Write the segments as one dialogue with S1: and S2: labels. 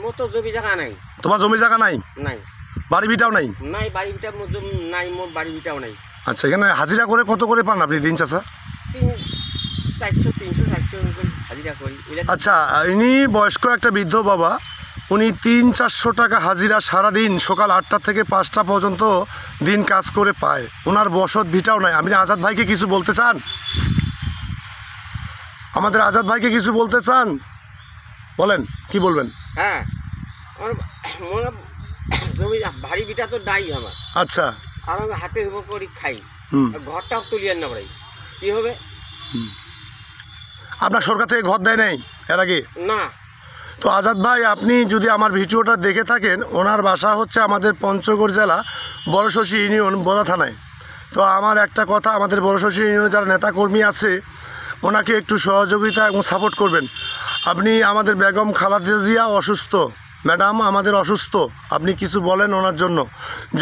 S1: মোর তো জমি জায়গা নাই।
S2: তোমার জমি জায়গা নাই?
S1: নাই।
S2: বাড়ি ভিটাও নাই?
S1: নাই, বাড়ি ভিটা মোর নাই, মোর বাড়ি ভিটাও নাই।
S2: আচ্ছা, এখানে হাজিরা করে কত করে পান আপনি দিন চাচা?
S1: 400 300 400 হাজিরা করি।
S2: আচ্ছা, ইনি বয়স্ক একটা বৃদ্ধ বাবা, উনি 300-400 টাকা হাজিরা সারাদিন সকাল 8টা থেকে 5টা পর্যন্ত দিন কাজ করে পায়। ওনার বসত ভিটাও নাই। আপনি আজাদ ভাইকে কিছু বলতে চান? আমাদের আজাদ ভাইকে কিছু বলতে চান? বলেন, কি বলবেন?
S1: হ্যাঁ, মোর জমি বাড়ি ভিটা তো নাই আমার।
S2: আচ্ছা।
S1: আর আমি হাতের উপর করে খাই।
S2: হুম।
S1: ঘরটাও তুলিয়ার না পারি, কি হবে?
S2: আপনার সরকার থেকে ঘর দেয় নাই এর আগে?
S1: না।
S2: তো আজাদ ভাই, আপনি যদি আমার ভিডিওটা দেখে থাকেন, ওনার বাসা হচ্ছে আমাদের পঞ্চগড় জেলা বড়শশী ইউনিয়ন বোদা থানায়। তো আমার একটা কথা, আমাদের বড়শশী ইউনিয়নে যারা নেতাকর্মী আছে ওনাকে একটু সহযোগিতা এবং সাপোর্ট করবেন। আপনি আমাদের বেগম খালেদা জিয়া অসুস্থ, ম্যাডাম আমাদের অসুস্থ, আপনি কিছু বলেন ওনার জন্য।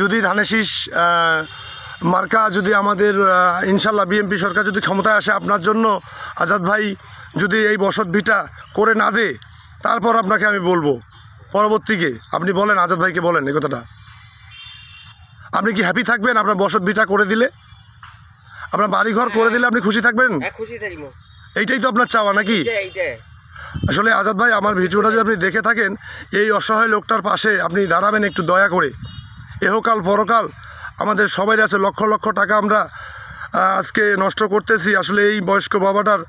S2: যদি ধানের শীষ মার্কা যদি আমাদের ইনশাল্লাহ বিএনপি সরকার যদি ক্ষমতায় আসে, আপনার জন্য আজাদ ভাই যদি এই বসত ভিটা করে না দে, তারপর আপনাকে আমি বলবো পরবর্তীকে। আপনি বলেন, আজাদ ভাইকে বলেন এই কথাটা। আপনি কি হ্যাপি থাকবেন আপনার বসত ভিটা করে দিলে? আপনার বাড়িঘর করে দিলে আপনি খুশি থাকবেন?
S1: খুশি থাকি।
S2: এইটাই তো আপনার চাওয়া নাকি? আসলে আজাদ ভাই, আমার ভিডিওটা যদি আপনি দেখে থাকেন, এই অসহায় লোকটার পাশে আপনি দাঁড়াবেন একটু দয়া করে। এহকাল পরকাল আমাদের সবাই আছে, লক্ষ লক্ষ টাকা আমরা আজকে নষ্ট করতেছি। আসলে এই বয়স্ক বাবাটার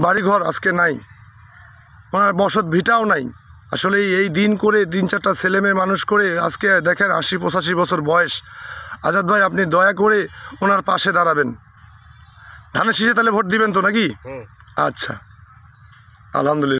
S2: বাড়িঘর আজকে নাই, ওনার বসত ভিটাও নাই। আসলে এই দিন করে 3-4টা ছেলে মেয়ে মানুষ করে আজকে দেখেন 80-85 বছর বয়স। আজাদ ভাই, আপনি দয়া করে ওনার পাশে দাঁড়াবেন। ধানের শীষে তাহলে ভোট দিবেন তো নাকি? আচ্ছা, আলহামদুলিল্লাহ।